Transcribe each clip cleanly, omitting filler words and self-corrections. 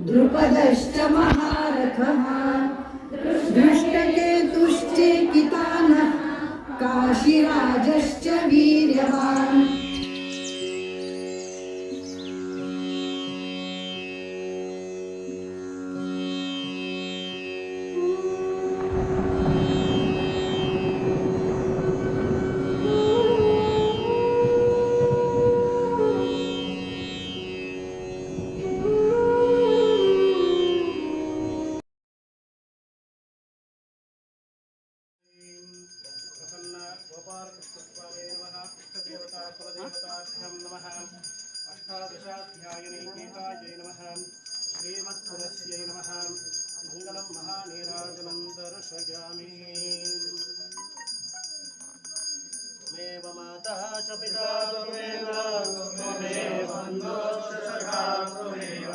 द्रुपदश्च महारथः दृष्टकेतुश्चेकितानः काशीराजश्च वीर्यवान्। अष्टादशाध्यायिने गीतायै नमः। श्रीमत्तुलस्यै नमः। मङ्गलं महानीराजनं दर्शयामि। त्वमेव माता च पिता त्वमेव बन्धुश्च सखा त्वमेव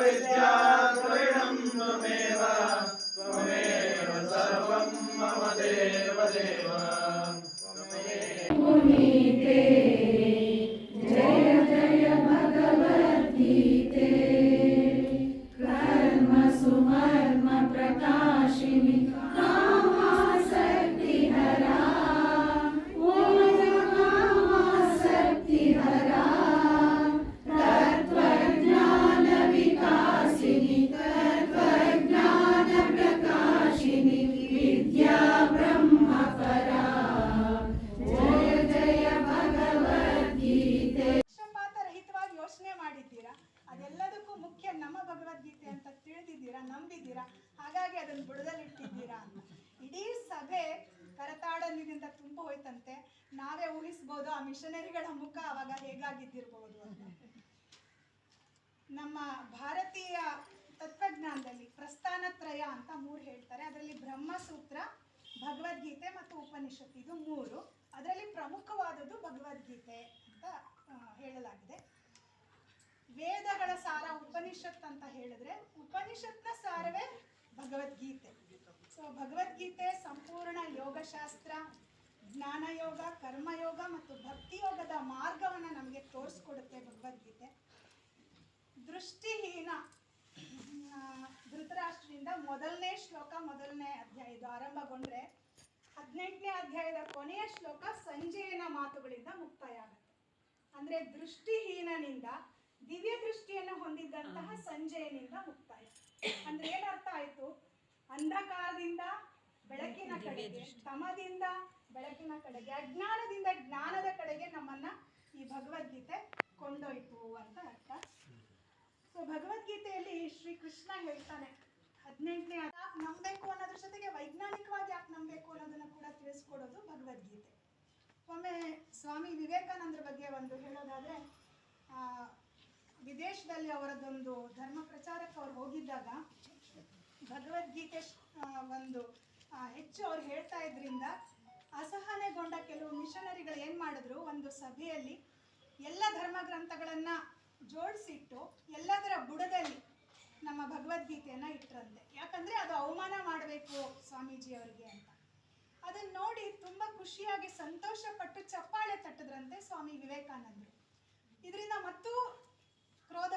विद्या त्वमेव सर्वं मम देवदेव। ಅದೆಲ್ಲದಕ್ಕೂ ಮುಖ್ಯ ನಮ್ಮ ಭಗವದ್ಗೀತೆ ಅಂತ ತಿಳಿದಿದ್ದೀರಾ, ನಂಬಿದ್ದೀರಾ, ಹಾಗಾಗಿ ಅದನ್ನು ಬುಡದಲ್ಲಿಟ್ಟಿದ್ದೀರಾ ಅಂತ. ಇಡೀ ಸಭೆ ಕರತಾಡನಿಂದ ತುಂಬ ಹೋಯ್ತಂತೆ. ನಾವೇ ಊಹಿಸ್ಬೋದು ಆ ಮಿಷನರಿಗಳ ಮುಖ ಅವಾಗ ಹೇಗಾಗಿದ್ದಿರ್ಬೋದು ಅಂತ. ನಮ್ಮ ಭಾರತೀಯ ತತ್ವಜ್ಞಾನದಲ್ಲಿ ಪ್ರಸ್ಥಾನತ್ರಯ ಅಂತ 3 ಹೇಳ್ತಾರೆ. ಅದರಲ್ಲಿ ಬ್ರಹ್ಮಸೂತ್ರ, ಭಗವದ್ಗೀತೆ ಮತ್ತು ಉಪನಿಷತ್ತು, ಇದು 3. ಅದರಲ್ಲಿ ಪ್ರಮುಖವಾದದ್ದು ಭಗವದ್ಗೀತೆ ಅಂತ ಹೇಳಲಾಗಿದೆ. ವೇದಗಳ ಸಾರ ಉಪನಿಷತ್ ಅಂತ ಹೇಳಿದ್ರೆ ಉಪನಿಷತ್ನ ಸಾರವೇ ಭಗವದ್ಗೀತೆ. ಸೊ ಭಗವದ್ಗೀತೆ ಸಂಪೂರ್ಣ ಯೋಗಶಾಸ್ತ್ರ, ಜ್ಞಾನಯೋಗ, ಕರ್ಮಯೋಗ ಮತ್ತು ಭಕ್ತಿಯೋಗದ ಮಾರ್ಗವನ್ನು ನಮಗೆ ತೋರಿಸ್ಕೊಡುತ್ತೆ ಭಗವದ್ಗೀತೆ. ದೃಷ್ಟಿಹೀನ ಧೃತರಾಷ್ಟ್ರದಿಂದ ಮೊದಲನೇ ಶ್ಲೋಕ, ಮೊದಲನೇ ಅಧ್ಯಾಯ ಇದು ಆರಂಭಗೊಂಡ್ರೆ 18ನೇ ಅಧ್ಯಾಯದ ಕೊನೆಯ ಶ್ಲೋಕ ಸಂಜಯನ ಮಾತುಗಳಿಂದ ಮುಕ್ತಾಯ ಆಗುತ್ತೆ. ಅಂದ್ರೆ ದೃಷ್ಟಿಹೀನನಿಂದ ದಿವ್ಯ ದೃಷ್ಟಿಯನ್ನು ಹೊಂದಿದ್ದಂತಹ ಸಂಜಯನಿಂದ ಮುಕ್ತಾಯ. ಅಂದ್ರೆ ಏನರ್ಥ ಆಯ್ತು? ಅಂಧಕಾರದಿಂದ ಬೆಳಕಿನ ಕಡೆಗೆ, ತಮದಿಂದ ಬೆಳಕಿನ ಕಡೆಗೆ, ಅಜ್ಞಾನದಿಂದ ಜ್ಞಾನದ ಕಡೆಗೆ ನಮ್ಮನ್ನ ಈ ಭಗವದ್ಗೀತೆ ಕೊಂಡೊಯ್ತು ಅಂತ ಅರ್ಥ. ಸೊ ಭಗವದ್ಗೀತೆಯಲ್ಲಿ ಶ್ರೀಕೃಷ್ಣ ಹೇಳ್ತಾನೆ 18ನೇ ಯಾಕೆ ನಂಬಬೇಕು ಅನ್ನೋದ್ರ ಜೊತೆಗೆ ವೈಜ್ಞಾನಿಕವಾಗಿ ಯಾಕೆ ನಂಬಬೇಕು ಅನ್ನೋದನ್ನ ಕೂಡ ತಿಳಿಸ್ಕೊಡೋದು ಭಗವದ್ಗೀತೆ. ಒಮ್ಮೆ ಸ್ವಾಮಿ ವಿವೇಕಾನಂದರ ಬಗ್ಗೆ ಒಂದು ಹೇಳೋದಾದ್ರೆ, ವಿದೇಶದಲ್ಲಿ ಅವರದೊಂದು ಧರ್ಮ ಪ್ರಚಾರಕ್ಕೆ ಅವ್ರು ಹೋಗಿದ್ದಾಗ ಭಗವದ್ಗೀತೆ ಒಂದು ಹೆಚ್ಚು ಅವ್ರು ಹೇಳ್ತಾ ಇದ್ರಿಂದ ಅಸಹನೆಗೊಂಡ ಕೆಲವು ಮಿಷನರಿಗಳು ಏನು ಮಾಡಿದ್ರು, ಒಂದು ಸಭೆಯಲ್ಲಿ ಎಲ್ಲ ಧರ್ಮ ಗ್ರಂಥಗಳನ್ನ ಜೋಡಿಸಿಟ್ಟು ಎಲ್ಲದರ ಬುಡದಲ್ಲಿ ನಮ್ಮ ಭಗವದ್ಗೀತೆಯನ್ನ ಇಟ್ಟರಂತೆ. ಯಾಕಂದ್ರೆ ಅದು ಅವಮಾನ ಮಾಡಬೇಕು ಸ್ವಾಮೀಜಿ ಅವರಿಗೆ ಅಂತ. ಅದನ್ನ ನೋಡಿ ತುಂಬಾ ಖುಷಿಯಾಗಿ ಸಂತೋಷ ಪಟ್ಟು ಚಪ್ಪಾಳೆ ತಟ್ಟಿದ್ರಂತೆ ಸ್ವಾಮಿ ವಿವೇಕಾನಂದರು. ಇದರಿಂದ ಮತ್ತೂ ಕ್ರೋಧ